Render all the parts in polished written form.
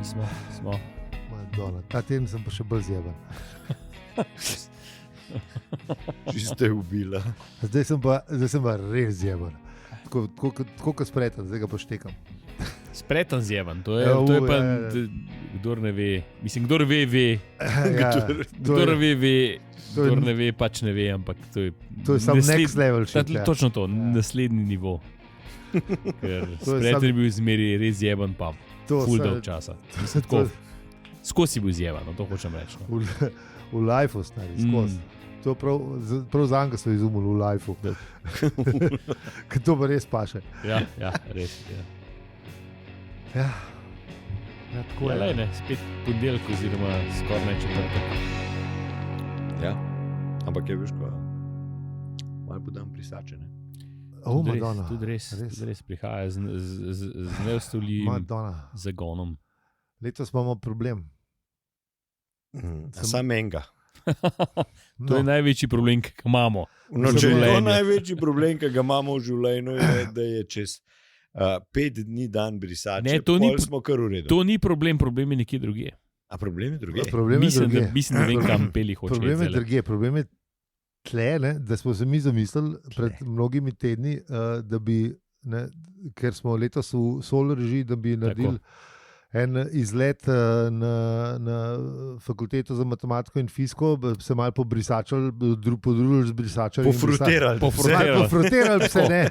Smo. Madonna, ta teden sem pa še bolj zjeban. Čiste ubila. Zdaj sem pa res zjeban. Tako kot spreten, zdaj ga poštekam. Spreten zjeban, to je pa, kdor ne ve. Mislim, kdor ve. Kdor ne ve, pač ne ve, ampak to je samo next level shit. Točno to, naslednji nivo. Ker spreten je bil zmeri res zjeban, pa ful dolg časa. Skozi bil zjeban, to hočem reči. V lifeu stari, skozi. To prav za njega so izumili v lifeu. Ker to pa res paše. Ja, res. Ja, tako je. Ne, spet ponedeljek oziroma skoraj četrtek. Ja, ampak je viško, malo budem prisačen. Tudi res prihaja z neustavljivim zagonom. Letos imamo problem. Sam enega. To je največji problem, ki ga imamo. Če je to največji problem, ki ga imamo v življenju, je, da je čez 5 dni dan brisače, pol smo kar v redu. To ni problem je nekje drugje. A problem je drugje? Mislim, da vem, kam peli hoče. Problem je drugje, problem je tle, da smo se mi zamislili pred mnogimi tedni, da bi, ker smo letos v solo režiji, da bi naredili en izlet na fakulteto za matematiko in fiziko, se malo pobrisačali, podružili z brisačami. Pofrutirali se, ne.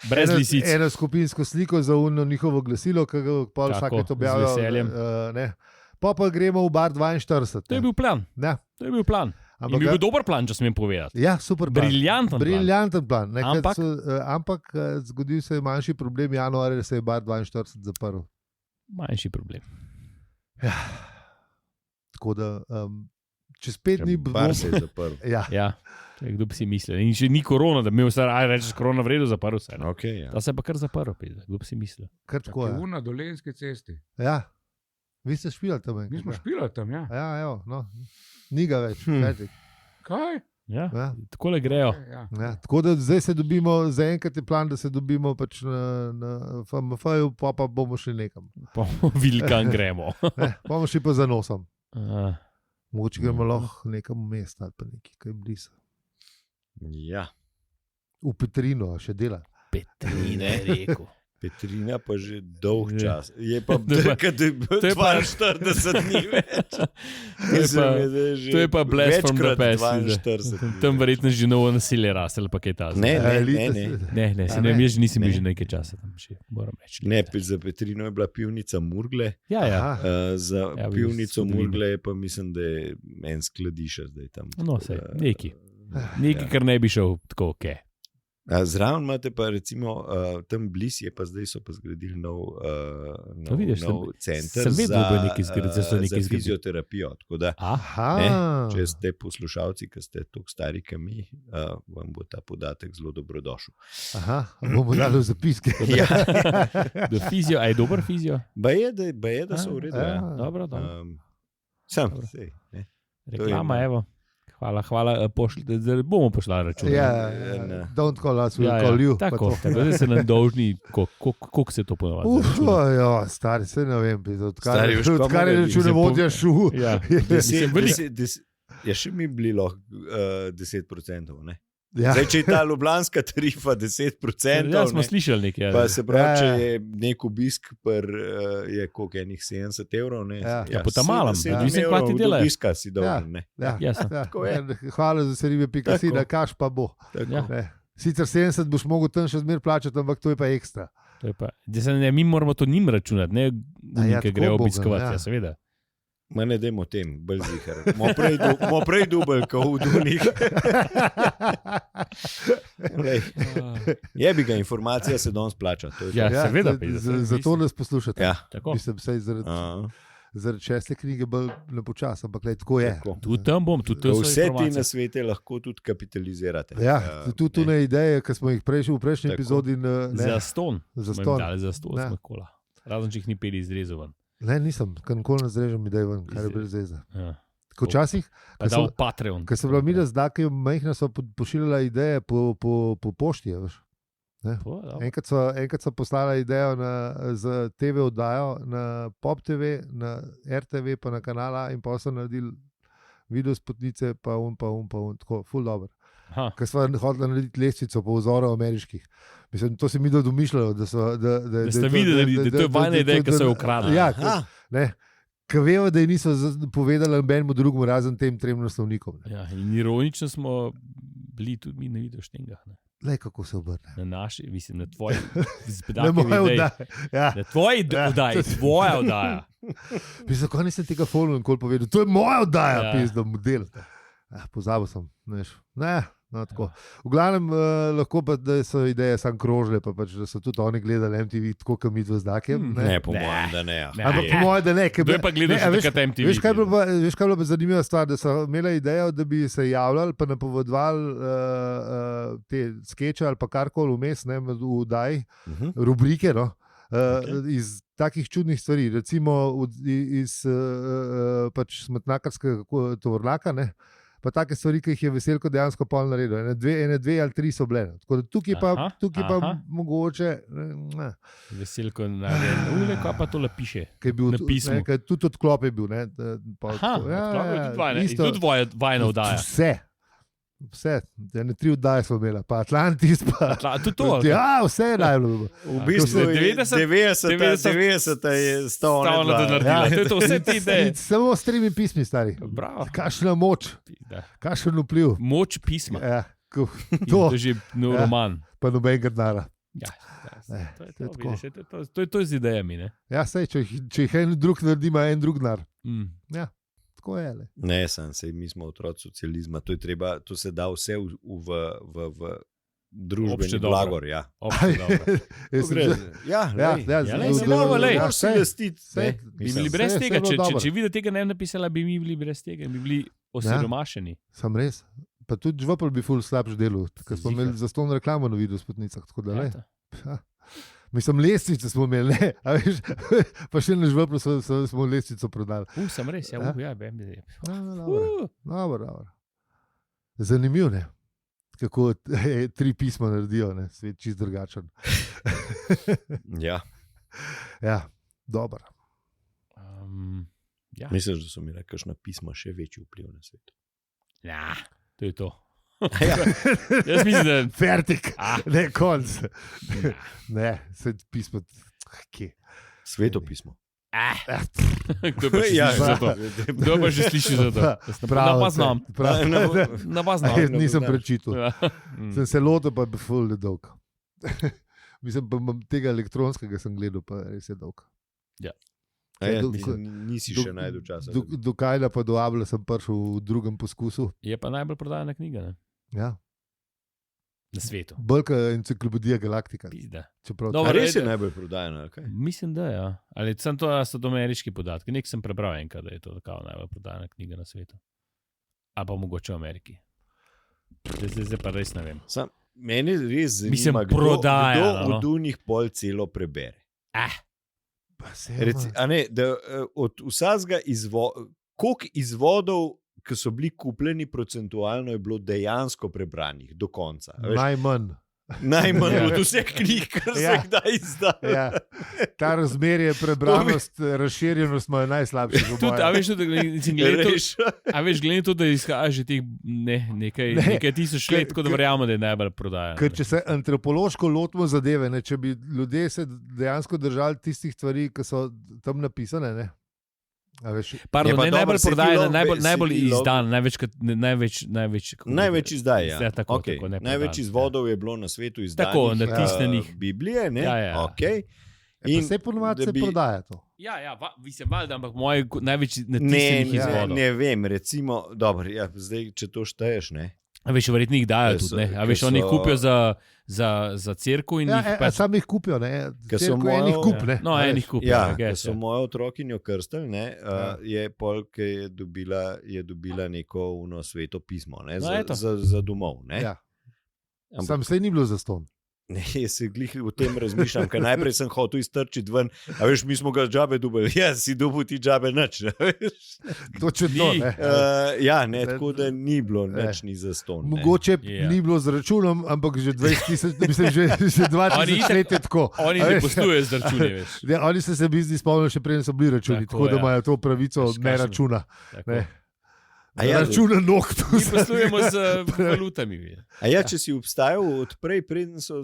Brez lisic. Eno skupinsko sliko za njihovo glasilo, ki ga pa vsake to objavijo. Pa gremo v bar 42. To je bil plan. Ja. To je bil plan. In bil dober plan, če smem povedati. Ja, super plan. Briljanten plan. Ampak zgodil se je manjši problem, januarja se je bar 42 zaprl. Manjši problem. Ja. Tako da čez 5 dni bar se je zaprl. Ja. Kdo bi si mislil? In še ni korona, da bi imel vse, rečeš korona v redu, zaprl se. Okay, ja. Ta se pa kar zaprl, kdo bi si mislil? Kar tako je. Na Dolenski cesti. Ja. Vi ste špilali tam? Mi smo špilali tam, ja. Ja, no. Ni ga več. Kaj? Ja. Takole grejo. Ja. Tako da zdaj se dobimo, zaenkrat je plan, da se dobimo pač na FMF-ju, pa bomo šli nekam. Pa vilkan gremo. Bomo šli pa za nosom. Mogoče gremo lahko nekam v mest ali pa nekaj, kaj je blizu. Ja. V Petrino še dela. Petrine, rekel. Petrina pa že dolg čas. Je pa kad je 42 dni več. To je pa blast from the past. Tam verjetno že novo nasilje raste ali pa kaj ta. Ne. Jaz nisem bil že nekaj časa tam še, moram reči. Ne, za Petrino je bila pivnica Murgle. Ja. Za pivnico Murgle je pa mislim, da je en skladišče zdaj tam. No, sej, nekaj, kar ne bi šel tako, okej. Zraven imate pa recimo tam blizu je pa zdaj so pa zgradili nov center za fizioterapijo. Tako da, če ste poslušalci, ki ste toliko stari kot mi, vam bo ta podatek zelo dobrodošel. Bomo dali v zapiske. A je dober fizio? Baje, da so v redu. Dobro. Sam. Reklama, evo. Hvala, bomo pošla račun. Don't call us, we'll call you. Tako, zdaj se nam dolžni, koliko se to ponovadi. Stari, se ne vem, odkar je računovodja šel. Je še mi bilo 10%, ne? Zdaj, če je ta ljubljanska tarifa 10%, ja, smo slišali nekaj. Pa se pravi, če je nek obisk je koliko enih 70 evrov, ne? Ja, po tam malem, mislim, kva ti delajo. Obiska si dolžen, ne? Hvala za serive.si, da kaš pa bo. Sicer 70 boš mogel tam še zmer plačati, ampak to je pa ekstra. Mi moramo to njim računati, ne ki grejo obiskovati, ja, seveda. Ma ne dajmo tem, bolj zihar. Mo prej dubel, kot v Dunih. Je bi ga, informacija se danes plača. Ja, seveda. Zato nas poslušate. Ja. Mislim, sej zaradi 6. knjige bolj nepočas, ampak tako je. Tudi tam bom, tudi tam so vse informacije. ti na svete lahko tudi kapitalizirate. Ja, tudi tune ideje, ki smo jih v prejšnji epizodi. Zaston. Smo jim dali zaston, smo kola. Razen, če jih ni peli izrezovan. Ne, nisem, nikoli ne zrežem idej ven, kar je brez veze. Včasih, ko sem bila midva z Dakijem majhna, so pošiljala ideje po pošti, veš. Enkrat so poslali idejo za TV oddajo na Pop TV, na RTV, pa na kanala in pa so naredili video spotnice, pa tako, ful dobro. Ker smo hodili narediti lestvico po vzoru ameriških. Mislim, to se mi domišljalo, da ste videli, da to je vajna ideja, ki so jo ukradli. Ja, ker vemo, da je niso povedali nobenemu drugemu, razen tem 3 naslovnikom. Ja, in ironično smo bili tudi mi na videoštengah. Lej, kako se obrne. Na naši, mislim, na tvoji na moje oddaje. Ja. Na tvoji oddaji, tvoja oddaja. Mislim, ko nisem tega follow nikoli povedal, to je moja oddaja, pizda model. Pozabil sem, tako. V glavnem, lahko pa, da so ideje sam krožile, pa pač, da so tudi oni gledali MTV, tako kot mi z Zdakem. Ne, po mojem, da ne. Ampak po mojem, da ne. Kdo je pa gledal še takrat MTV? Veš, kaj je bila zanimiva stvar, da so imeli idejo, da bi se javljali, pa napovedovali te skeče ali pa karkoli vmes, v oddaji, rubrike, iz takih čudnih stvari, recimo iz pač smetnakarskega tovornjaka, pa take stvari, ki jih je Veselko dejansko pol naredil. Ene dve ali 3 so bile. Tako da tukaj pa mogoče... Veselko naredil, kaj pa tole piše? Na pismu. Tudi odklop je bil. Odklop je tudi vajna oddaja. Vse, 3 oddaje smo imeli, pa Atlantis, pa tudi to. Ja, vse je najbolj. V bistvu 90 je stavno naredila. To je to, vse te ideje. Samo s 3 pismi, stari. Bravo. Kakšna moč, kakšen vpliv. Moč pisma. Ja, to je že roman. Pa nobenega denara. Ja, to je to z idejami. Ja, sej, če jih en drug naredi, ima en drug denar. Ja. Ne, mi smo otroci socializma, to se da vse v družbeni blagor. Ja, bi bili brez tega. Če vi tega ne napisala, bi mi bili brez tega in bi bili osiromašeni. Sam res. Pa tudi Žvopel bi ful slabš delal, ker smo imeli zastonj reklamo na video spotnicah. Mislim, lestvice smo imeli, pa še na Žvoplu smo lestvico prodali. Sem res, Dobro. Zanimivo, ne? Kako 3 pisma naredijo, svet čist drugačen. Ja. Ja, dobro. Misliš, da so imeli kakšna pisma še večji vpliv na svet? Ja, to je to. Jaz mislim, da je fertik, ne konc. Ne, svet pismo. Svetopismo. Kdo pa že sliši za to? Pa znam. Nisem prečital. Sem se lotil, pa bi ful dolg. Mislim, pa tega elektronskega sem gledal, pa res je dolg. Ja. Nisi še najdel časa. Do Kajla pa do Abla sem prišel v drugem poskusu. Je pa najbolj prodajana knjiga, ne? Ja. Na svetu. Bolj enciklopedija Galaktika. Res je najbolj prodajana, kaj? Mislim, da ja. Ali sem to so ameriški podatki. Nek sem prebral enkrat, da je to najbolj prodajana knjiga na svetu. Ali pa mogoče v Ameriki. Zdaj pa res ne vem. Meni res zanima, kdo od unih pol celo prebere. Od vsakega koliko izvodov, ki so bili kupljeni procentualno, je bilo dejansko prebranih do konca. Najmanj od vseh knjig, kar se kdaj izda. Ja. Ta razmerje prebranost, razširjenost ima najslabši. A veš, glede to, da izhaja že teh nekaj tisoč let, tako da verjamemo, da je najbolj prodaja. Ker če se antropološko lotimo zadeve, če bi ljudje se dejansko držali tistih stvari, ki so tam napisane, ne? Najbolj prodajena, najbolj izdan, največ izdaj. Ja. Največ izvodov je bilo na svetu izdanih Biblije. Okay. In vse ponovadi se prodaja to. Ja, mislim, ampak moje največ natisnenih izvodov. Ne vem, recimo, dobro, zdaj, če to šteješ, ne? A veš, verjetno jih dajo tudi, ne? A veš, oni jih kupijo za cerkev in jih pač... Sam jih kupijo, ne? Cerkev enih kup, ne? No, enih kupijo. Ja, ker so mojo otrokinjo krstili, ne? Je polk je dobila neko sveto pismo, ne? Za domov, ne? Ja. Sam se ni bilo zastonj. Ne, jaz se glih o tem razmišljam, ker najprej sem hotel iztrčiti ven, a veš, mi smo ga džabe dubali, si dubil ti džabe nič, ne veš. Točno, ne. Tako da ni bilo nič ni za ston. Mogoče ni bilo z računom, ampak že 20 mislim, že 20 let je tako. Oni ne poslujejo z računi, veš. Ja, oni so se biznis spomnili, še preden so bili računi, tako da imajo to pravico ne računa. Računa nohtu. Mi poslujemo z valutami. Če si obstajal odprej, preden so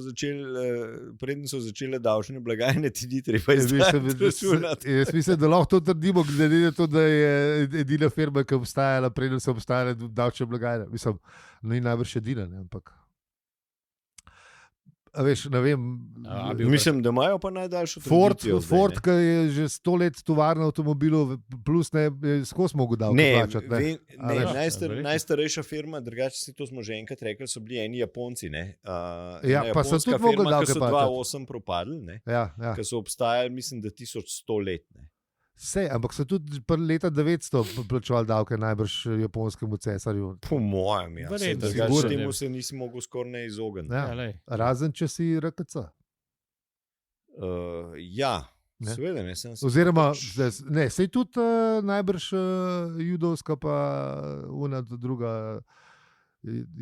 začele davčne blagajne, ti ni treba izračunati. Jaz mislim, da lahko to trdimo, glede na to, da je edina firma, ki je obstajala, preden so obstajale davčne blagajne. Mislim, ni najbrž edina, ampak... Veš, ne vem, mislim, da imajo pa najdaljšo tradicijo. Ford, ki je že 100 let tovarna avtomobilov, plus ne, skozi mogo davke plačati. Najstarejša firma, drugače si to smo že enkrat rekli, so bili eni Japonci. Pa so tudi mogo davke plačati. Ki so 2008 propadli, ki so obstajali, mislim, da 1100 let. Vse, ampak so tudi leta 900 plačevali davke najbrž japonskemu cesarju. Po mojem, temu se nisi mogel skoraj ne izogniti. Razen, če si RKC. Seveda ne. Oziroma, ne, sej tudi najbrž judovska pa una druga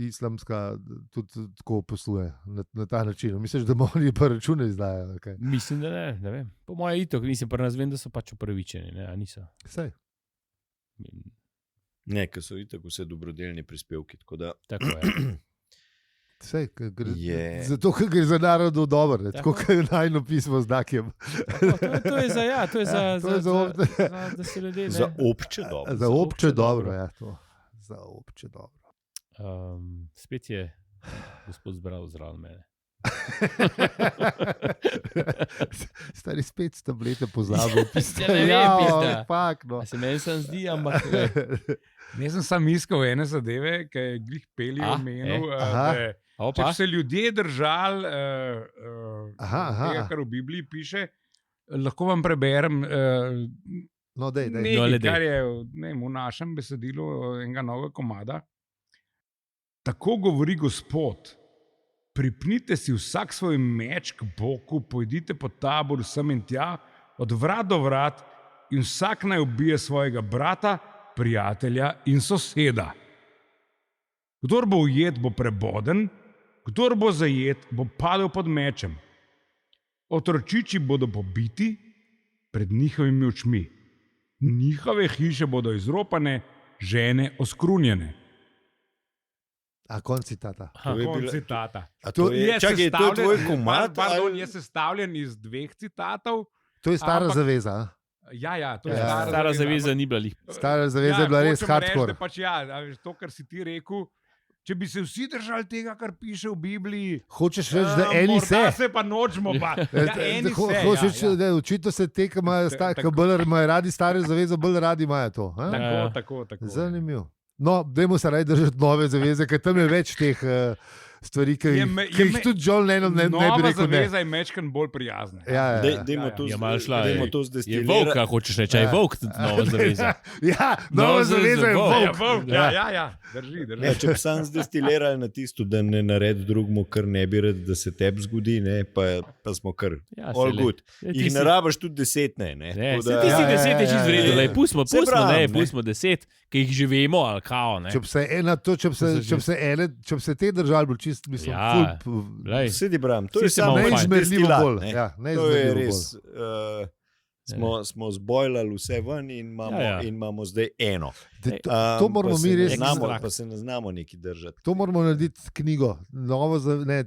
islamska tudi tako posluje na ta način. Misliš, da oni pa račune izdajajo? Okay. Mislim, da ne vem. Po moje itok, nisem pa nas vem, da so pač upravičeni, a niso. Sej. Ne, ker so itak vse dobrodelni prispevki, tako da... Tako je. Sej, zato, ker gre za narodov dobro, tako, ker je najno pismo z znakem. To je da se ljudje... Za obče dobro. Za obče dobro, ja, to. Za obče dobro. Spet je gospod zbral zraven mene. Stari spet s tablete pozabil. Se meni sem zdi, ampak... Ne sem sam iskal ene zadeve, ki je glih Peli omenil, če bi se ljudje držali tega, kar v Bibliji piše, lahko vam preberem nekaj, kar je v našem besedilu enega novega komada. Tako govori Gospod, pripnite si vsak svoj meč k boku, pojdite po taboru sem in tja, od vrat do vrat in vsak naj ubije svojega brata, prijatelja in soseda. Kdor bo ujet, bo preboden, kdor bo zajet, bo padel pod mečem. Otročiči bodo pobiti pred njihovimi očmi. Njihove hiše bodo izropane, žene oskrunjene. Konc citata. To je tvoj komad? Je sestavljen iz 2 citatov. To je stara zaveza. Ja, to je stara zaveza ni bila. Stara zaveza je bila res hardcore. To, kar si ti rekel, če bi se vsi držali tega, kar piše v Bibliji, hočeš reči, da eni se. Morda se pa nočemo pa. Hočeš reči, da očitno se te, ki imajo radi stare zaveze, bolj radi imajo to. Tako. Zanimivo. No, dajmo se raje držati nove zaveze, ker tam je več teh stvari, ki jih tudi John Lennon ne bi rekel. Nova zaveza je mečkan bolj prijazna. Dajmo to zdestilirati. Je volk, kako hočeš reči, je volk nova zaveza. Nova zaveza je volk. Ja, drži. Če bi sam zdestilirali na tisto, da ne naredi drugmu, kar ne bi rad, da se tebi zgodi, pa smo kar all good. Jih ne rabiš tudi 10, ne. Tisti 10 je čist vredno, pustimo 10, ki jih živimo, ali kao, ne. Če bi se te držali, bo čist, mislim, sedi bram, to je samo neizmerljivo bolj. To je res, smo zbojljali vse ven in imamo zdaj eno. To moramo mi res pa se ne znamo neki držati. To moramo narediti knjigo,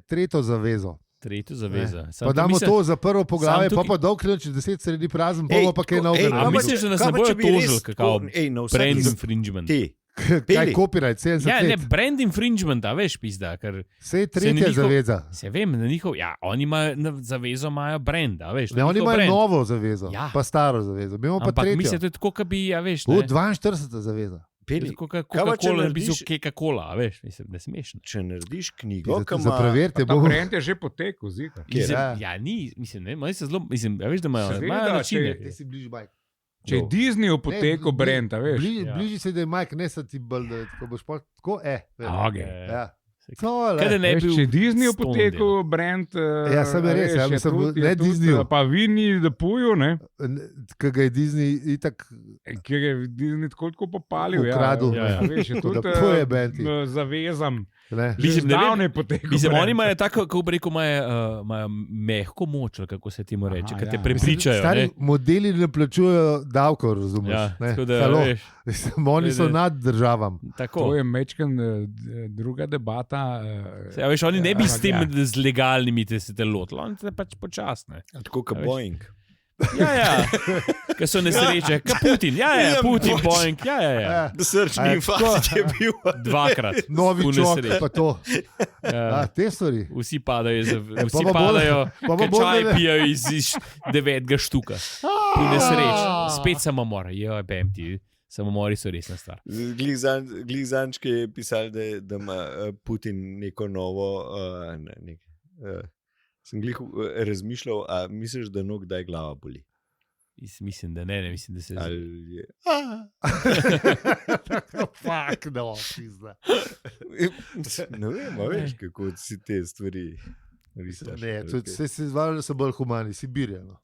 tretjo zavezo. Tretjo zavezo. Pa damo to za prvo poglavje, pa dolg noč 10 sredi prazen, pa kaj novega. A misliš, da nas ne bojo tožili, kakao brand infringement? Kaj copyright, 70 let? Ja, ne, brand infringement, a veš, pizda, ker... Sej tretja zaveza. Se vem, na njihov, oni imajo zavezo, imajo brand, a veš. Ne, oni imajo novo zavezo, pa staro zavezo. Mi imamo pa tretjo. Ampak mislim, to je tako, kaj bi, a veš, ne. 42. zaveza. Coca-Cola ne bi so Coca-Cola, a veš, mislim, ne smešno. Če narediš knjigo, za preverite, ta brand je že potekel, zika. Ja, ni, mislim, ne, malo se zelo, mislim, a veš, da imajo načine. Ti si bliž bajk. Če je Disney potekel brand, a veš. Bliži se, da je Mike, ne se ti bolj, da boš pa tako, Okay. Če Disney potekel brand, ja, sem res, ja, mislim, ne Disney. Pa Winnie the Pooh, ne? Kaj ga je Disney itak Kaj ga je Disney tako popalil. ukradil. Ja. Veš, je tudi To je benti. zavezam. Mislim, ne vem, potekel. Mislim, oni imajo tako, kako bi rekel, imajo mehko moč, ali kako se temu reče, ki te prepričajo. Stari modeli ne plačujejo davkov, razumeš? Ja, ne? tako da, Halo. veš, Mislim, oni so nad državam. tako. To je mečken druga debata. Ja, veš, oni ne bi s tem z legalnimi te lotili, oni te pač počasne. Tako kot Boeing. Ja, ker so nesreče, kot Putin, Putin, Boeing, ja. Srčni infarkt je bil. Dvakrat. Novi v čok, nesreči. pa to. Ja. Te stvari. Vsi padajo, pa vsi bo padajo, pa bo ker bolj čaj ne- pijajo iz 9. štuka. V nesreči. Spet samomor. Bem ti, samomori so resna stvar. Glih Zančki je pisal, da ima Putin neko novo. Sem glih razmišljal, a misliš, da kdaj glava boli? Mislim, da ne, mislim, da se Ali je... Fak, no, pizda. Ne vem, a veš, kako si te stvari risaš. Ne, tudi se zvali, da so bolj humani, Sibirija. No.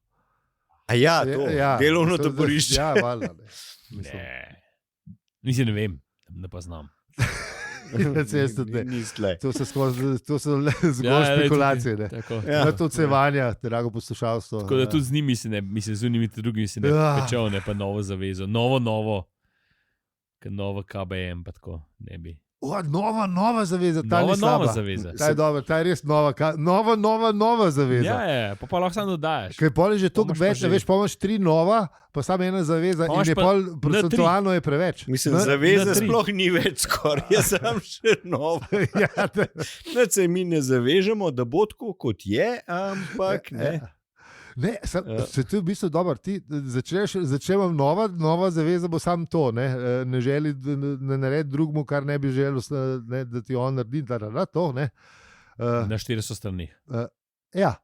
A ja, to, delovno taborišče. Ja, valjda, ne. Mislim. ne. Mislim, ne vem, ne pa znam. To so zgolj špekulacije. Ne. Tako. Na to odsevanja, drago poslušalstvo. Tako da tudi z njimi se ne, mislim, z unimi drugimi se ne pečev, ne pa novo zavezo. Novo, novo KBM, pa tako ne bi. Nova zaveza, ta ni slaba. Nova zaveza. Ta je dobra, ta je res nova zaveza. Ja, pa lahko samo dodajaš. Ker pol je že toliko več, veš, pa imaš 3 nova, pa samo ena zaveza in je pol procentualno je preveč. Mislim, zaveza sploh ni več skoraj, jaz sem še nov. Se mi ne zavežemo, da bo tako kot je, ampak ne. Ne, se ti v bistvu dobro, ti začnemo nova zaveza, bo sam to, ne želi narediti drugmu, kar ne bi želel, da ti on naredi, to, ne. Na 400 strani. Ja.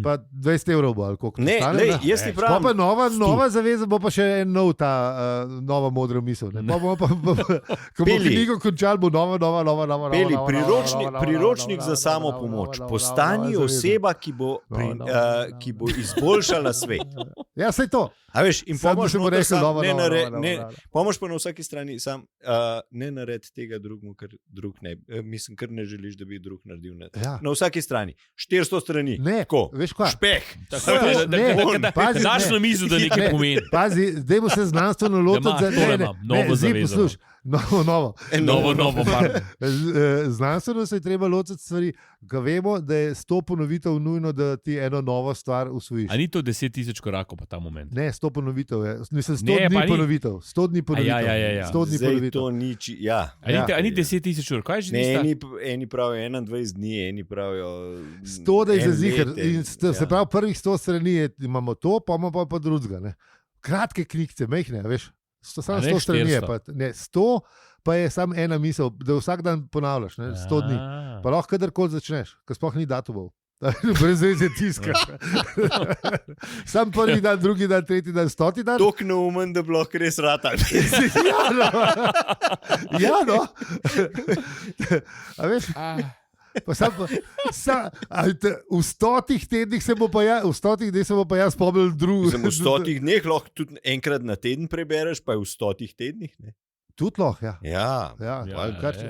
Pa 20 evrov bo, ali koliko ne, stane. Jaz ti pravim. Pa nova zaveza bo pa še nov ta nova modra misel. Ko bo knjigo končal, bo nova. Peli, priročnik za samo pomoč. Postani oseba, ki bo izboljšala svet. Ja, sej to. A veš, in pomoč pa na vsaki strani sam ne naredi tega drugmu, ker drug ne. Mislim, ker ne želiš, da bi drug naredil. Na vsaki strani. 400 strani. Ne, veš kaj? Špeh. Daš na mizo, da nekaj pomeni. Pazi, zdaj bo se znanstveno lotiti. Novo zavezo. Novo. Pardon. Znanstveno se je treba lotiti stvari, ko vemo, da je 100 ponovitev nujno, da ti eno novo stvar usvojiš. A ni to 10,000 korakov pa ta moment? Ne, 100 ponovitev je. Mislim, 100 dni ponovitev. 100 dni ponovitev. Ja. 100 dni ponovitev. To ni ja. A ni 10,000 ur, kaj že ne? Eni pravijo 21 dni, eni pravijo 100, da je za zihar. Se pravi, prvih 100 strani imamo to, pa imamo pa drugega. Kratke knjigce, mehne, veš. Samo 100 strani je. 100 pa je samo ena misel, da vsak dan ponavljaš, 100 dni. Pa lahko kadarkoli začneš, ker sploh ni datumov. Brez veze tiska. Sam prvi dan, drugi dan, tretji dan, 100. dan. Tok neumen, da bi lahko res ratal. Ja, no. A veš? V 100 tednih se bo pa jaz spomnil drugo. V 100 dneh lahko tudi enkrat na teden prebereš, pa je v 100 tednih. Ne? Tudi lahko, ja.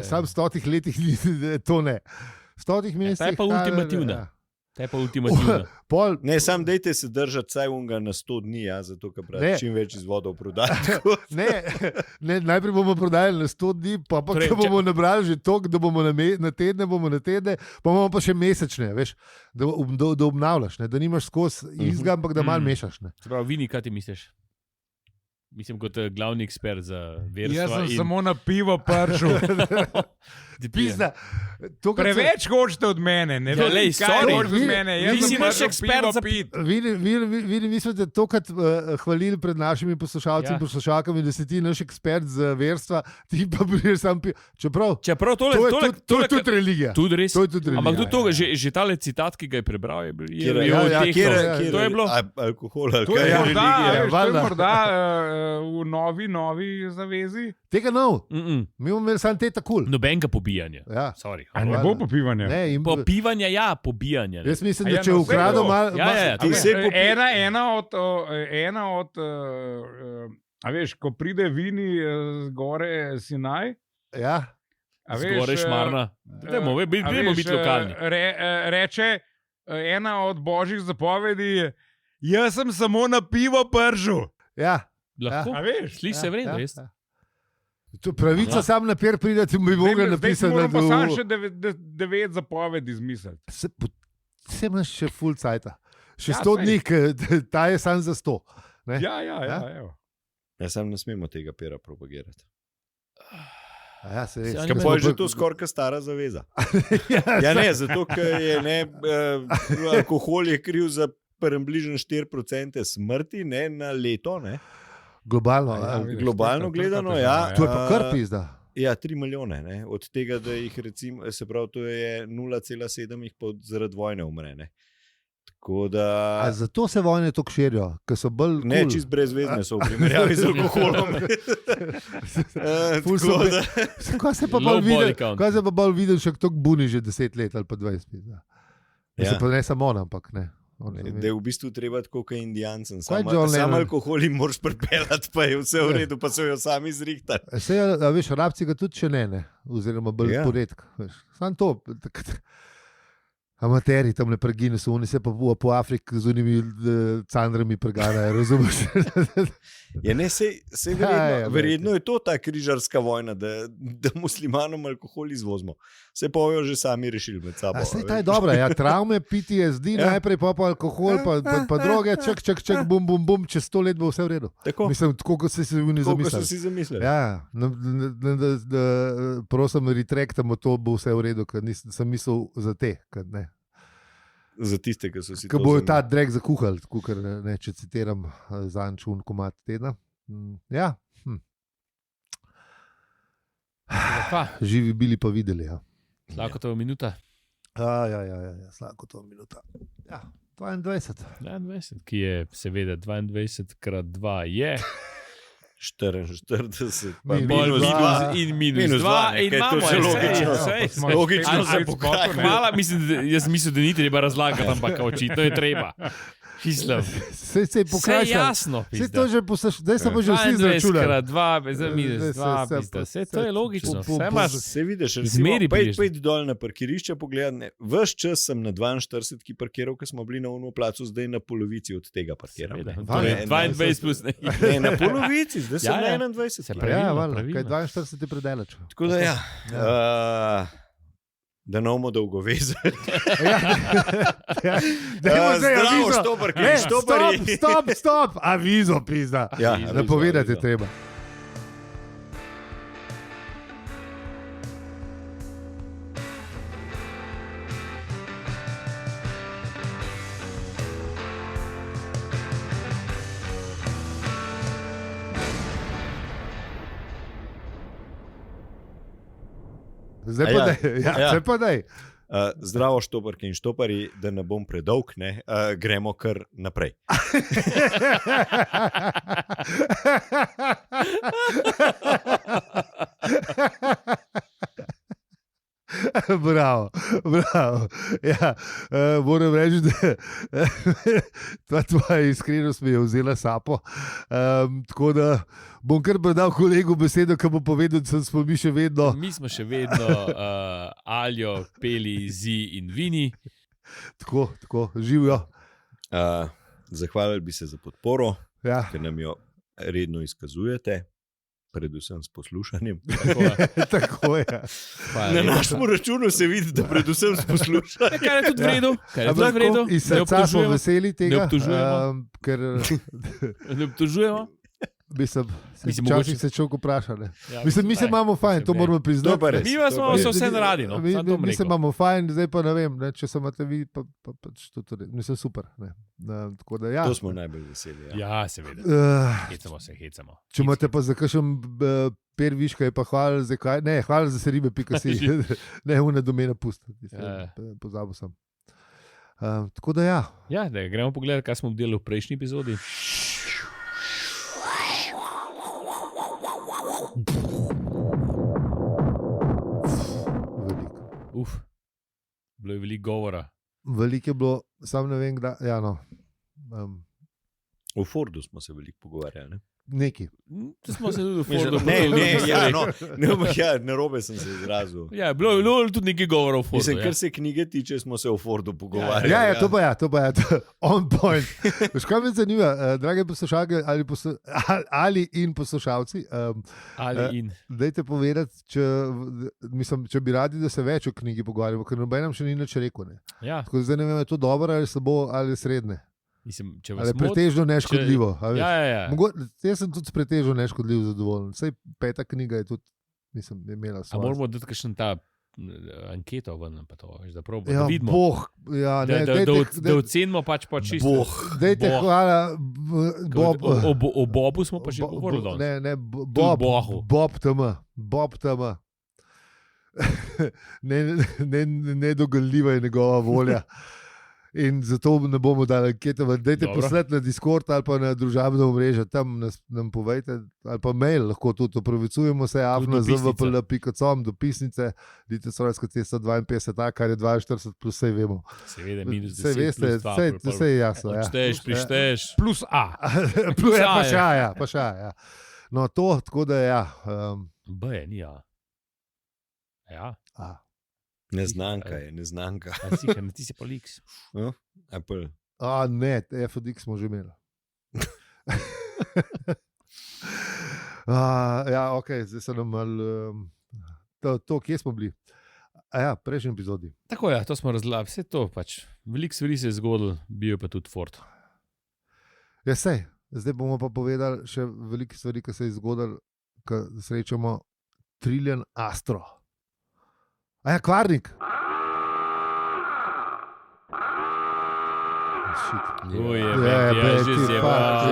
Sam v 100 letih to ne. 100 mesecih. Ta je pa ultimativna. Ta je pa ultimativna. Ne, sam dejte se držati saj unga na 100 dni, zato ker pravi čim več izvodov prodati. Ne, najprej bomo prodajali na 100 dni, pa ko bomo nabrali že toliko, da bomo na tedne, pa bomo pa še mesečne, veš, da obnavljaš, da nimaš skozi izga, ampak da malo mešaš. Se pravi, Vini, kaj ti misliš? Mislim, kot glavni ekspert za verstvo. Jaz sem samo na pivo pršel. Preveč hočete od mene. Ne vem, kaj hočete od mene. Ti si naš ekspert za pit. Vi mislite, to, kar hvalili pred našimi poslušalci in poslušalkami, da si ti naš ekspert za verstva, ti pa budeš sam pivo. Čeprav to je tudi religija. Tudi res. Ampak tudi to, že tale citat, ki ga je prebral, je bilo alkohol. To je morda v novi zavezi. Tega mi bomo imeli samo te takul. Noben ga pobiti. pobijanje. Ja. Sorry. Ne bo popivanje. Popivanje, ja, pobijanje. Jaz mislim, da če ukradem malo... Ena od a veš, ko pride vini z gore Sinaj, ja. Zgore Šmarna. Dajmo biti lokalni. Reče ena od božjih zapovedi, jaz sem samo na pivo pržil. Ja. Lahko. A veš? Sliši se vredno, res. Pravica sam na pier pride, ti bi mogel napisati. Zdaj moramo samo še 9 zapovedi izmisliti. Se imaš še full cajta. Še 100 dni, ta je sam za 100. Ne? Ja. Ja, sam ne smemo tega pera propagirati. Ja, se res. Kaj pa je že to skoraj stara zaveza? Ja, ne, zato, ker je alkohol je kriv za približno 4% smrti, ne, na leto, ne. Globalno gledano, ja. To je pa kar pizda. Ja, 3 milijone, ne. Od tega, da jih recimo, se pravi, to je 0,7 jih pa zaradi vojne umre, ne. Da... A zato se vojne tako širijo, ker so bolj ne, čist brezvezne so v primerjavi z alkoholom. Kaj se pa bolj vidi, še tako buni že 10 let ali pa 20 let. Ja. Pa ne samo on, ampak ne. Da je v bistvu treba tako kot Indijancem. Sam alkohol jim moraš pripeljati, pa je vse v redu, pa so jo sami zrihtali. Veš, Arabci ga tudi še ne. Oziroma bolj poredka. Sam to... Amateri tam ne pregine, so oni se pa po Afriki z unimi candrami preganjajo, razumeš? Ja, ne, sej verjetno je to ta križarska vojna, da muslimanom alkohol izvozimo. Se pa jo že sami rešili med sabo. Sej ta je dobra, ja, travme, PTSD, najprej pa alkohol, pa droge, čak, bum, čez 100 let bo vse v redu. Tako. Mislim, tako kot se oni zamislili. Tako so si zamislili. Ja, prosim, retrektamo to, bo vse v redu, ker sem mislil za te, ker ne. Za tiste, ki so si to bojo ta drek zakuhali, če citiram Zančun komad tedna. Ja. Živi bili pa videli. Ja. Slakotova minuta. Ja, Slakotova minuta. Ja, 22. Ki je seveda 22 krat 2 je... 44, in minus 2, in imamo že logično se pokaže. Hvala, jaz mislim, da ni treba razlagati, ampak očitno je treba. Se je jasno. Zdaj se bo že vsi zračunali. 22 minus 2, vse to je logično. Se vidiš, pojdi dol na parkirišče, pogledaj, ves čas sem na 42, ki parkiral, ker smo bili na uno placu, zdaj na polovici od tega parkiram. 22 plus ne. Ne, na polovici, zdaj sem na 21. Ja, kaj 42 je predelač. Tako da ja. Da ne bomo dolgo vezali. Zdravo, štoparki. Stop, avizo, pizda. Ja, da povedati treba. Zdaj pa daj. Zdravo, štoparki in štopari, da ne bom predolg, ne, gremo kar naprej. Bravo. Ja, moram reči, da tvoja iskrenost mi je vzela sapo. Tako da bom kar predal kolegu besedo, ki bo povedal, da smo mi še vedno. Mi smo še vedno Aljo, Peli, Zi in Vini. Tako, živijo. Zahvalili bi se za podporo, ja. Ker nam jo redno izkazujete. Predvsem s poslušanjem. Tako je. Na našem računu se vidi, da predvsem s poslušanjem. Kar je tudi v redu. Iz srca smo veseli tega. Ne obtožujemo. Včasih se človek vpraša. Mi se imamo fajn, to moramo priznati. Mi smo vse naradi. Mi se imamo fajn, zdaj pa ne vem, če se imate vi, pa mislim super. To smo najbolj veseli. Ja, seveda. Hecamo. Če imate pa za kakšen perviška, je pa hvala za kaj. Ne, hvala za seribe.si. Ne, une domena pustiti. Pozabil sem. Tako da ja. Ja, gremo pogledati, kaj smo obdelali v prejšnji epizodi. Bilo je veliko govora. Veliko je bilo, sam ne vem, kdaj. Ja, no. O Fordu smo se veliko pogovarjali. Ne? Neki. Smo se tudi v Fordu. Narobe sem se izrazil. Ja, bilo je tudi nekaj govora o Fordu. Mislim, kar se knjige tiče, smo se o Fordu pogovarjali. Ja, to pa je. On point. Veš, kaj me zanima, drage poslušalke ali in poslušalci, dajte povedati, če bi radi, da se več o knjigi pogovarjamo, ker nobenem še ni nič rekel. Ja. Tako zdaj ne vem, je to dobro ali slabo ali srednje. Mislim, ali pretežno neškodljivo. Ja. Jaz sem tudi pretežno neškodljiv zadovoljen. Vsaj 5. knjiga je tudi, mislim, imela svoje. A moramo dati kakšen ta anketo ven, pa to, da probamo, ja, da vidimo. Da ocenimo pač čisto. Dajte, hvala. O Bobu smo pa že govorili. Ne, Bob tam. Nedogaljiva je njegova volja. In zato ne bomo dali ankete. Dajte poslati na Discord ali pa na družabno omrežje, tam nam povejte, ali pa mail, lahko tudi opravičujemo se, avna.zvpl.com, dopisnice, Litijska Strojska cesta 52, kar je 42, plus vse vemo. Seveda, minus 10, veste, vse je jasno. Odšteješ, prišteješ. Plus A. Pa še A, ja. No, to, tako da ja. B je, ni A. Ja. A. Neznanka je, neznanka. Ti si pa X. Apple. Ne, FDX smo že imeli. Ja, ok, zdaj se nam malo... To, kje smo bili? Ja, prejšnji epizodi. Tako je, to smo razlagali. Vse to pač. Veliko stvari se je zgodilo, bil je pa tudi Ford. Ja, sej. Zdaj bomo pa povedali še veliko stvari, ki se je zgodilo, ko srečamo Trillian Astro. A ja, Kvarnik. Že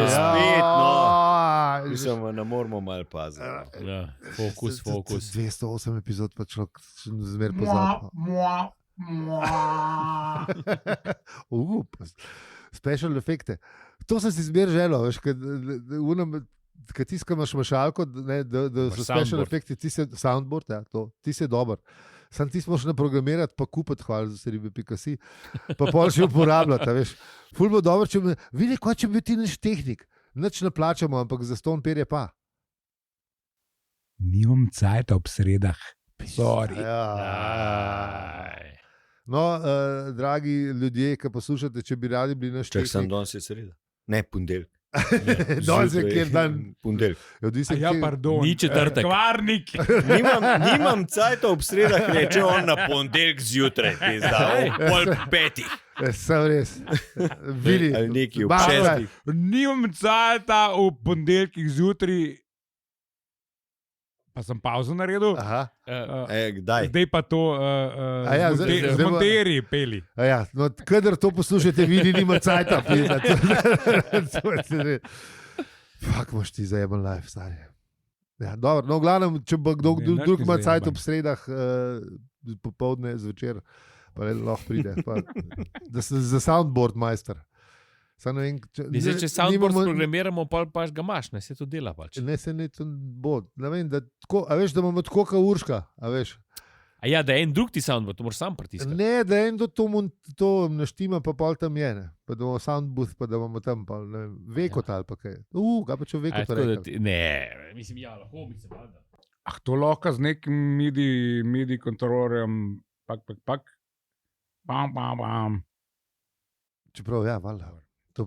spet, no. Mislim, ne moramo malo paziti. Ja, fokus. 208 epizod pa človek zmer pozabil. Special efekte. To sem si zmer želel, veš, kad tiskamaš mašalko, da so special efekti, ti se soundboard, ja, to, ti se dober. Sam ti smo še naprogramirati, pa kupiti, hvala za seribe.si, pa pol še uporabljati, veš. Ful bo dobro, vidi, kaj če bi ti nič tehnik, nič ne plačamo, ampak za ston perje pa. Nimam cajta ob sredah. Sorry. No, dragi ljudje, ki poslušate, če bi radi bili naš tehnik. Čak sem danes je sreda. Ne, ponedeljek. Danes je kjer dan. Ponedeljek. Ja, pardon. Ni četrtek. Kvarnik. Nimam cajta ob sredah, reče on na ponedeljek zjutraj, pol 5. Sem res. Vidi. Ali neki ob 6. Nimam cajta v ponedeljkih zjutraj. Pa sem pauzo naredil. Kdaj? Zdaj pa to monterji peli. Ja, no, kadar to poslušate, vidi, nima cajta. Fak, moš ti zajeban life, stari. Ja, dobro, no, v glavnem, če bo kdo drug ima cajt ob sredah, popoldne, zvečer, pa lahko pride. Za soundboard majster. Če soundboard programiramo, pa ga imaš, ne se to dela pač. Ne se ne to bo. Ne vem, da tako, a veš, da imamo tako kao Urška, a veš. A ja, da je en drug ti soundboard, to moraš sam pritiskati. Ne, da en do to naštima, pa pol tam je, ne. Pa da imamo soundbooth, pa da imamo tam, pa ne vem, vekot ali pa kaj. Kaj pa če vekot rekel? Ne, mislim, ja, lahko bi se valda. To lahko z nekim MIDI kontrolorjem, pak. Bam. Čeprav, ja, valda.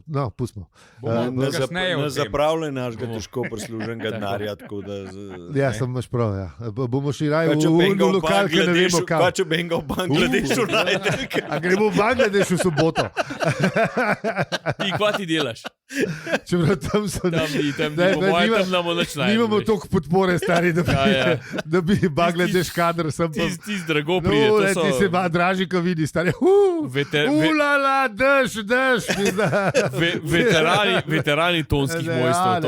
No, pustimo. Na zapravljanje našega težko prisluženega denarja. Ja, sem imaš prav. Ja. Bomo še raje v lokal, ki ne vemo kam. Pa če Benga v Bangladešu najde. A gremo v Bangladeš v soboto. Ti kva ti delaš? Čeprav tam so... Tam namo nič najde. Nimamo toliko podpore, stari, da bi Bangladeš kadr sem pa... Ti z drago pride. Ti se draži, ko vidi, stari. Ulala, dež. Veterani tonskih mojstrov,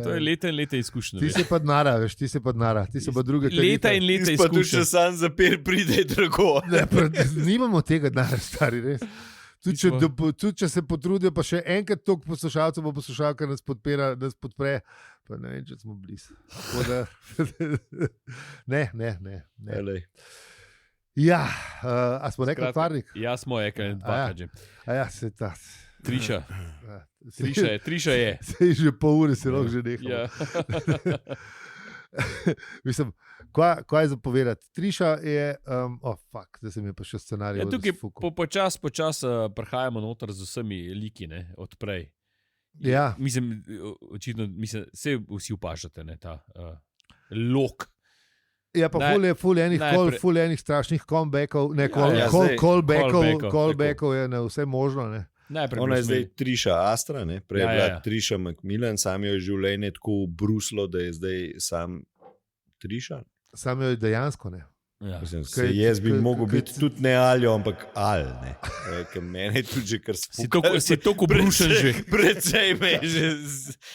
to je leta izkušnja. Ti se pa dnara, veš, ti se pa druge. Leta in leta izkušnja. Pa tu še sam zapir pride drago. Nimamo tega dnara, stari, res. Tudi če se potrudijo, pa še enkrat toliko poslušalcev bo poslušalka nas podpre, pa ne vem, če smo blizu. Ne. Ja, a smo rekli kvarnik? Ja, smo rekli, dvakrat že. Ja, se ta. Triša. Triša je. Se je že pol ure, se lahko že nehal. Ja. Mislim, kaj je zapovedati? Triša je, zdaj se mi je pa še scenarij. Ja, tukaj počas prehajamo noter z vsemi liki, ne, odprej. Ja. Mislim, očitno, vse vsi upažate, ne, ta lok. Ja, pa ful enih strašnih callbackov, ne, callbackov je na vse možno, ne. Ona je zdaj Triša Astra, ne? Prej je bila Triša Macmillan, sam jo je življenje tako bruslo, da je zdaj sam Triša. Sam jo je dejansko, ne. Ja. Mislim, jaz bi mogel biti tudi ne Aljo, ampak Al, ne. Mene je tudi že kar spukal. Si toliko brušen že. Precej me je že...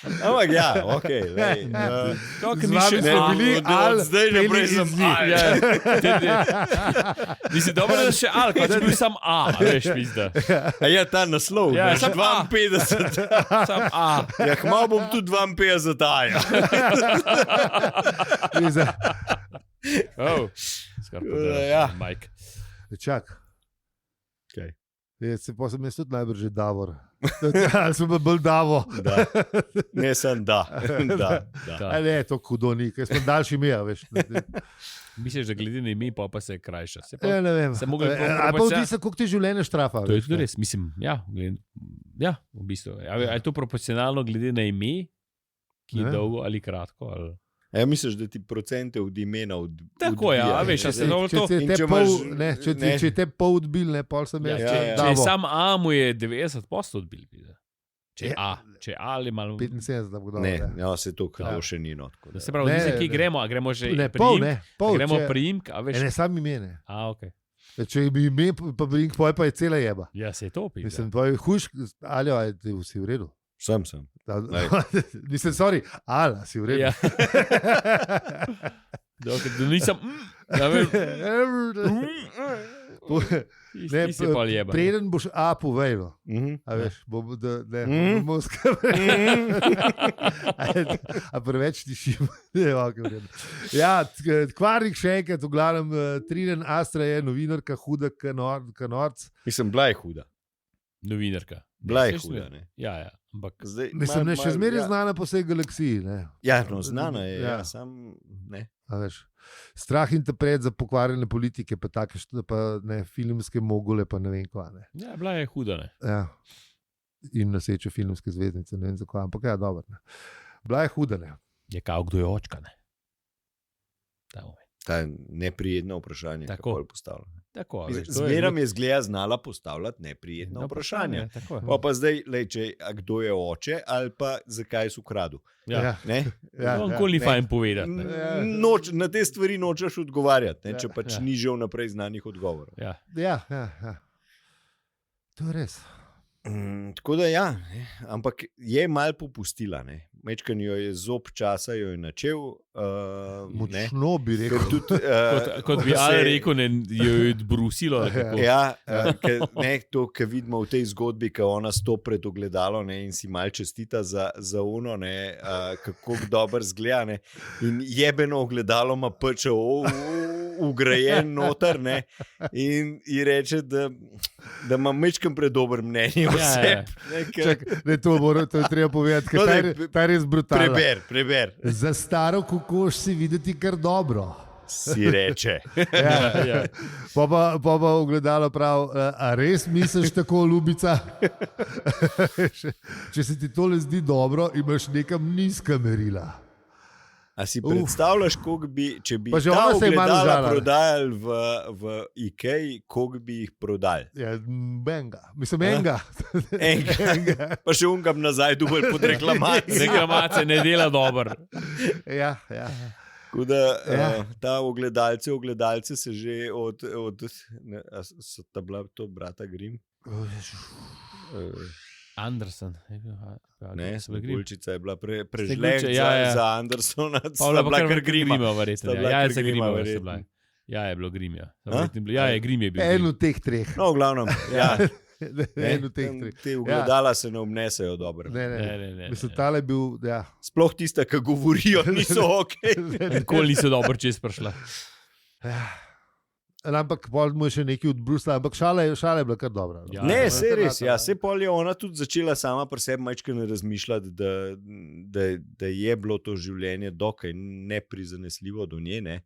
Ampak ja, okej. Z vami smo bili Al, zdaj naprej sem Al. Mislim, dobro, da še Al, pa če bil sam A, veš, pizda. Ja, ta naslov, ja, sam 52. Sam A. Ja, malo bom tudi 52 Aja. Ja, Mike. Čak. Okay. Se pa sem jaz tudi najbrž že Davor. Ali sem bolj Davo. Da. Ne, sem da. Ne, to hudo ni, ker smo daljši meja, veš. Misliš, da glede na ime, pa se krajša. Ja, ne vem. Ali pa vdi se, koliko ti življenje štrafa. To je tudi res, mislim, ja, v bistvu. Je to proporcionalno glede na ime, ki je dolgo ali kratko, ali... Ja, misliš, da ti procente od imena odbija? Tako je, veš, se to... Če te pol odbil, ne, pol sem jaz. Če sam A mu je 90% odbil. Če A ali malo... 75, da bo dobro. Ne, ja, se to kao še ni notko. Se pravi, nisem, ki gremo, a gremo že gremo priimk, a veš... Ne, sam imene. Okej. Če bi ime, pa priimk, pa je cela jeba. Ja, se je to opil. Mislim, to je huš, ali je vsi v redu? Sem. Nisem, sorry, ala, si v redu. Ja. Dokaj, da nisem... Preden boš A povejlo. A veš, bomo skrbeli. A preveč tišim. Ja, kvarnik še enkrat, v glavnem, Trinen Astra je novinarka, huda, kanorc. Mislim, bila je huda. Novinarka. Bila je huda, ne? Ja. Mislim, ne, še zmeraj znana po vsej galaksiji, ne? Ja, no, znana je, ja, sam, ne. A veš, strah in tapet za pokvarjene politike, pa take, pa ne, filmske mogule, pa ne vem kva, ne. Ja, bila je huda, ne. Ja. In noseče filmske zvezdnice, ne vem za kva, ampak ja, dobro, ne. Bila je huda, ne. Je kao, kdo je očka, ne. Ta neprijetno vprašanje, kako je postavljeno. Zmeram je zgleda znala postavljati neprijetno vprašanje. Pa zdaj, kdo je oče ali pa zakaj so ukradil. Ja. Nikoli ni fajn povedati. Na te stvari nočeš odgovarjati, če pač ni že vnaprej znanih odgovorov. Ja. To je res. Tako da ja, ampak je malo popustila, ne. Mečkan jo je zob časa jo je načel. Močno bi rekel. Kot bi Ali rekel, jo je brusilo. Ja, to, kar vidimo v tej zgodbi, ko ona stopi pred ogledalo, ne, in si mal čestita za ono, ne, kako dobro zgleda, ne, in jebeno ogledalo ima PČO ugrajen noter, ne, in ji reče, da ima mečkan predober mnenje o sebi. To je treba povedati, ker ta je res brutalno. Preber. Za staro kokoš si videti kar dobro. Si reče. Ja. Pa ogledalo prav, a res misliš tako, ljubica? Če se ti tole zdi dobro, imaš nekam nizka merila. A si predstavljaš, če bi ta ogledala prodajali v IKEA, koliko bi jih prodali? Ja, benga. Mislim, enga. Pa še ungam nazaj dubaj pod reklamacijo. Reklamacija ne dela dobro. Ja. Tako da ta ogledalce se že so ta bila to brata Grimm? Anderson. Ne, Bulčica je bila prežlenca za Andersona. Pavla bila kar Grima, verjetno. Ja, je Grima, verjetno. Ja, je bilo Grim, ja. Ja, je Grim je bil. En od teh treh. No, v glavnem, ja. En od teh treh. Te ogledala se ne obnesejo dobro. Ne. Mislim, tale je bil, ja. Sploh tista, ki govorijo, niso okej. Nikoli niso dobro čez prišla. ampak pol mu je še nekaj odbrusila, ampak šala je bila kar dobra. Ja, Ne, se res, ja, se pol je ona tudi začela sama pri sebi majčkeno razmišljati, da je bilo to življenje dokaj neprizanesljivo do nje, ne?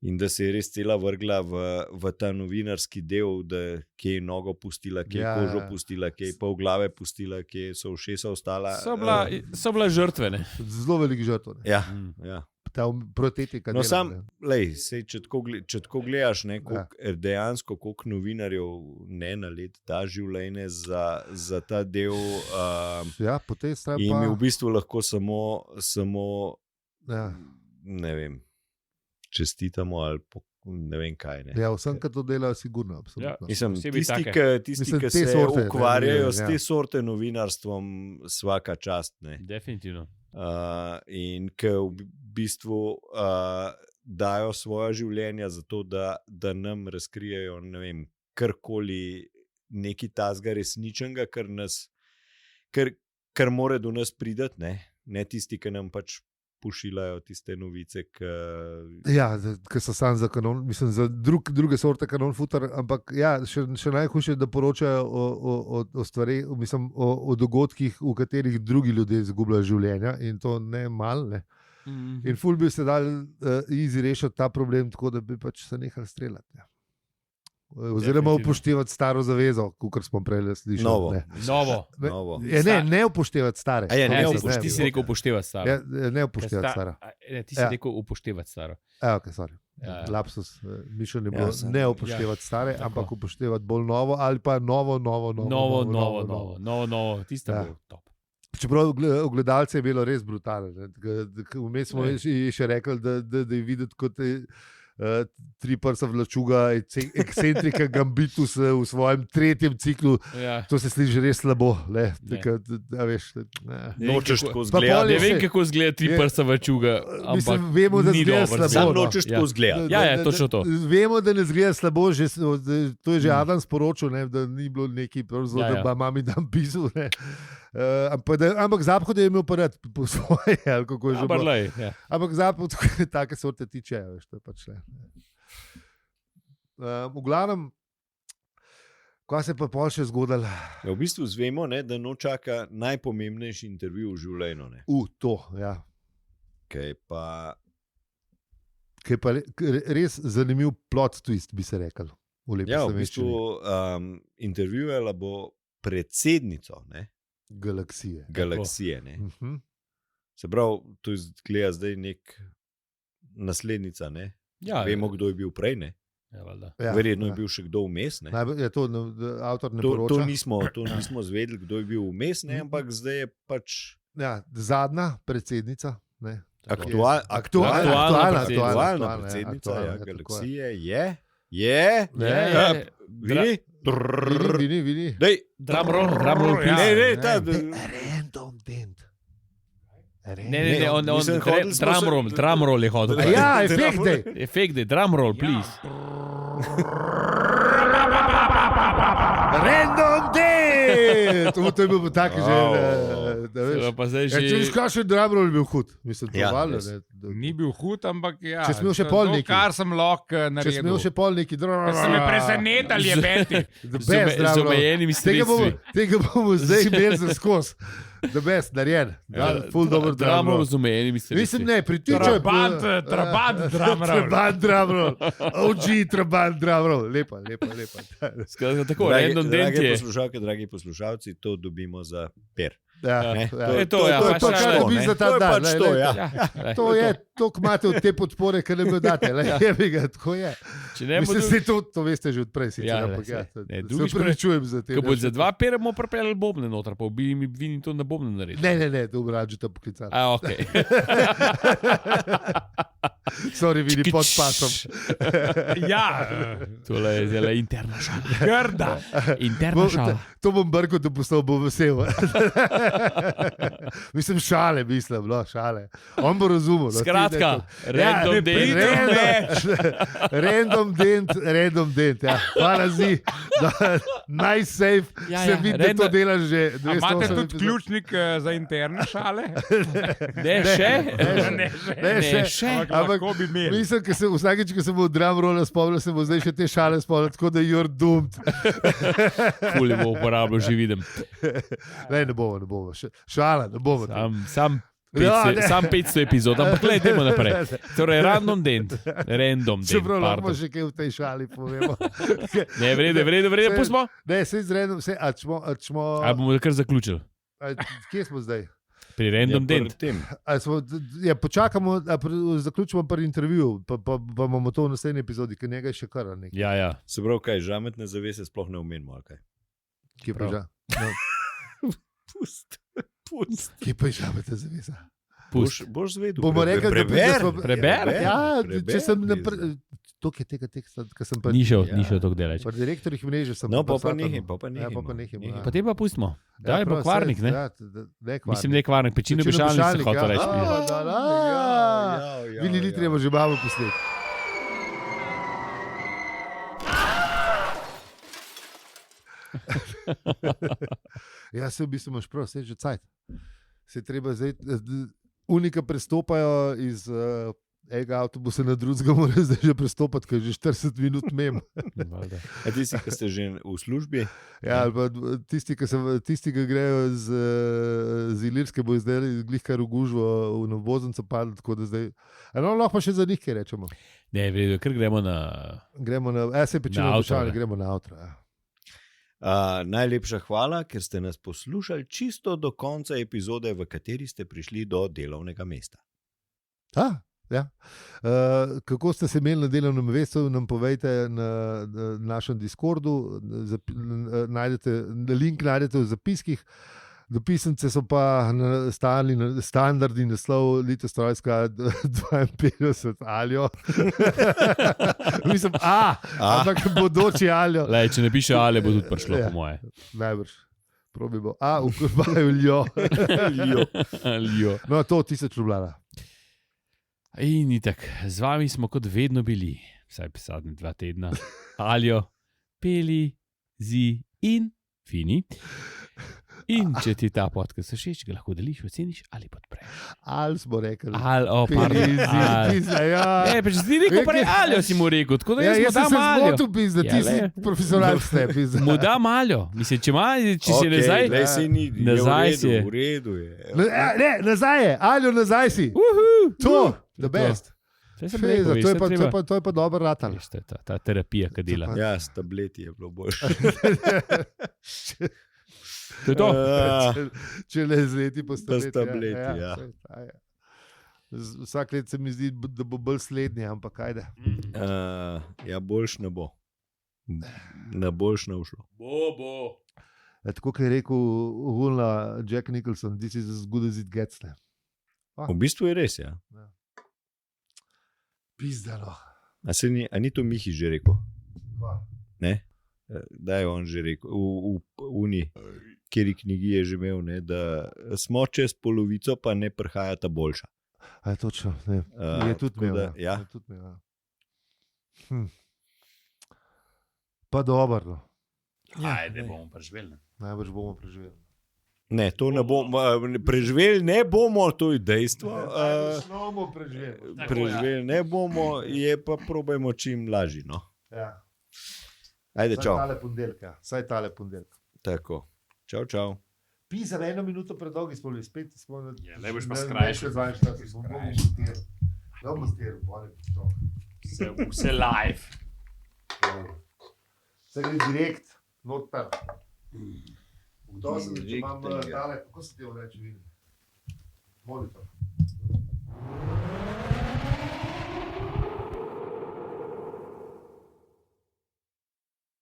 In da se je res cela vrgla v ta novinarski del, da kje je nogo pustila, kje je kožo pustila, kje je pol glave pustila, kje so ušesa ostala. So bila žrtve, ne? Zelo veliki žrtve. Ja, ja. Ta protetika. No, če tako gledaš, dejansko koliko novinarjev ne na let da življenje za ta del. Ja, po tej strani pa. In v bistvu lahko samo ja. Ne vem, čestitamo ali ne vem kaj. Ne. Ja, vsem, ki to delajo, sigurno. Ja, tisti, ki se ukvarjajo s te sorte novinarstvom, svaka čast. Ne. Definitivno. In ki v bistvu dajo svoje življenja za to, da nam razkrijejo karkoli nekaj tazga resničnega, kar more do nas pridati, ne tisti, ki nam pač pošiljajo tiste novice. Ja, ki so sam za kanon, mislim, za druge sorte kanon futer, ampak ja, še najhujše je, da poročajo o stvareh, mislim, o dogodkih, v katerih drugi ljudje izgubljajo življenja in to ne malo, ne. In ful bi se dal easy rešiti ta problem, tako da bi pač se nehali streljati. Ja. Oziroma upoštevati staro zavezo, kot smo prej slišali. Novo. Ne upoštevati stare. Ti si rekel upoštevati staro. Ne upoštevati staro. Ti si rekel upoštevati staro. Okay, lapsus, mišljenje je bilo ne upoštevati stare, ampak upoštevati bolj novo ali pa novo. Tisto je bilo top. Čeprav gledalce je bilo res brutalno. Vmes smo še rekli, da je videti kot tri prsa vlačuga, ekscentrika Gambitus v svojem tretjem ciklu. Ja. To se sliši res slabo. Nočeš tako zgledati. Ne vem, kako zgleda tri prsa vlačuga. Mislim, vemo, da zgleda slabo. Sam nočeš tako zgledati. Ja, točno to. Vemo, da ne zgleda slabo. To je že Adam sporočil, da ni bilo neki prozor, da ba mami tam pisal. Ampak Zapad je imel pa rad po svoje, ali kako je že bilo. Ampak Zapad take sorte tiče, veš, to je pač ne. V glavnem, kaj se pa pol še zgodilo? Ja, v bistvu zvemo, da no čaka najpomembnejši intervju v življenju. To, ja. Kaj pa res zanimiv plot twist, bi se rekel. V bistvu intervjujala bo predsednico, Galaksije. Ne? Se pravi, to izgleda zdaj nek naslednica, ne? Ja, vemo, kdo je bil prej, ne? Ja, verjetno je bil še kdo vmes, ne? Je to avtor ne poroča? To nismo zvedeli, kdo je bil vmes, ne? Ampak zdaj je pač zadnja predsednica, ne? Aktualna predsednica Galaksije je Vini. Drumroll. Random dent. Drumroll je hodil. Ja, Efekt, drumroll, please. Random dent! To je bil taki že... Če viš kakšen drumroll je bil hud. Mislim, to valjda. Ni bil hud, ampak ja. Če smo še pol neki. Kar sem lahko naredil. Če smo še pol neki drumroll. Če sem me presenetali, je beti. Z omejenimi sredstvi. Tega bomo zdaj imeli za skos. The best, narejen. Full dobro drumroll. Z omejenimi sredstvi. Mislim, ne, pritičo. Trabant drumroll. OG trabant drumroll. Lepa. Skratka, tako, random dent je. Dragi poslušalci, to dobimo za per. To je to, kar dobi za ta dan. To je to, ko imate od te podpore, kar ne bi date. Tako je. Mislim, to veste že odprej. Se upravičujem za te. Ko bo za 2 pere, bomo pripeljali bobne noter, pa bi mi vini to na bobne naredili. Ne, to bo Radžeta poklical. Ok. Sorry, vidi pod pasom. Ja. Tole je zelo interna šala. Grda. Interna šala. To bom brko, da postal bo vesel. Mislim, šale, no, šale. On bo razumel. Skratka, random dent. Random dent, ja. Parazi, najsafe, se vidi, da to delaš že. Imate tudi ključnik za interne šale? Ne še. Ampak mislim, da se vsakeč, ko se bo drumroll spomnil, se bo zdaj še te šale spomnil, tako da you're doomed. Ful je bo uporabljal, že vidim. Ne bomo. Šala, ne bomo. Sam 500 epizod, ampak gledajmo naprej. Torej, random dent. Čeprav lahko še kaj v tej šali povemo. Ne, vredo, pustimo. Ne, se izredno, a bomo kar zaključili. Kje smo zdaj? Pri random dent. Počakamo, zaključimo pri intervjuju, pa bomo to v naslednji epizodi, ker njega je še kar nekaj. Ja. Se pravi, kaj, žametne zavese sploh ne omenimo, ali kaj? Kje pa je Pust. Kje pa je žametne zavese? Boš zvedel. Bomo rekli, Preber? Ja, če sem to je tega teksta, ki sem pa... Ni šel tako deleč. Pri direktorjih mreže sem... No, pa nehim. Potem pa pustimo. Da je pa kvarnik, ne? Mislim, ne kvarnik, pečino mešalnik se hotel reči. Vili litri je že bavo posled. Ja, se v bistvu imaš prav, se je že cajt. Se je treba zdaj... Unika prestopajo iz enega avtobusa na drugega, mora zdaj že prestopati, ker je že 40 minut mem. A tisti, ki ste že v službi? Ja, ali pa tisti, ki grejo z Ilirske, bo zdaj glihkar v gužvo v Novozemcu padli, tako da zdaj... No, lahko pa še za njih, kaj rečemo. Ne, vredo, ker gremo na... se pečemo vprašanje, gremo na avto, ja. Najlepša hvala, ker ste nas poslušali čisto do konca epizode, v kateri ste prišli do delovnega mesta. Ja. Kako ste se imeli na delovnem mestu, nam povejte na našem Discordu, link najdete v zapiskih. Dopisnice so pa standardni naslov Litostrojska 52 Aljo. Mislim, ampak bodoči Aljo. Lej, če ne piše Aljo, bo tudi prišlo po moje. Najbrž. Probimo. Ukrbajo Ljo. No, to 1000 Ljubljana. In itak, z vami smo kot vedno bili, vsaj zadnje 2 tedna. Aljo, Peli, Zi in Fini. In če ti ta podcast všeč, ga lahko deliš, oceniš ali podpreš. Ali smo rekli. Pardon. Ne, pa če si rekel, prej Aljo si mu rekel, tako da jaz mu dam Aljo. Jaz sem se pizda, ti si profesionalc ne pizda. Mu dam Aljo. Mislim, če si nazaj, nazaj si je. V redu je. Ne, nazaj je, Aljo, nazaj si. To, the best. To je pa dober ratal. Ta terapija, ki dela. Ja, s tableti je bilo boljše. To je to. Če le z leti po tableti. Vsak let se mi zdi, da bo bolj slednji, ampak ajde. Ja, boljš ne bo. Na boljš ne ušlo. Bo. Tako kot je rekel Jack Nicholson, this is as good as it gets. V bistvu je res, ja. Pizdalo. A ni to Mihi že rekel? Ne? Da je on že rekel, v Uni, kjer knjigi je že imel, ne, da smo čez polovico, pa ne prihajata boljša. Je točno, ne. Je tudi imel. Ja. Pa dobro. Ajde, bomo preživeli. Najbrž bomo preživeli. Ne, to ne bomo preživeli, ne bomo, to je dejstvo. Preživeli ne bomo, je pa probajmo čim lažji, no. Ja. Ajde, čau. Saj tale ponedeljek. Tako. Čau. Pisa na 1 minuto predolgi smo bili, spet smo... Ja, ne boš pa skrajšal. Vse live. Vse gre direkt, noter. Vdal sem, če imam tale, kako se ti jo reči, vidim? Monitor.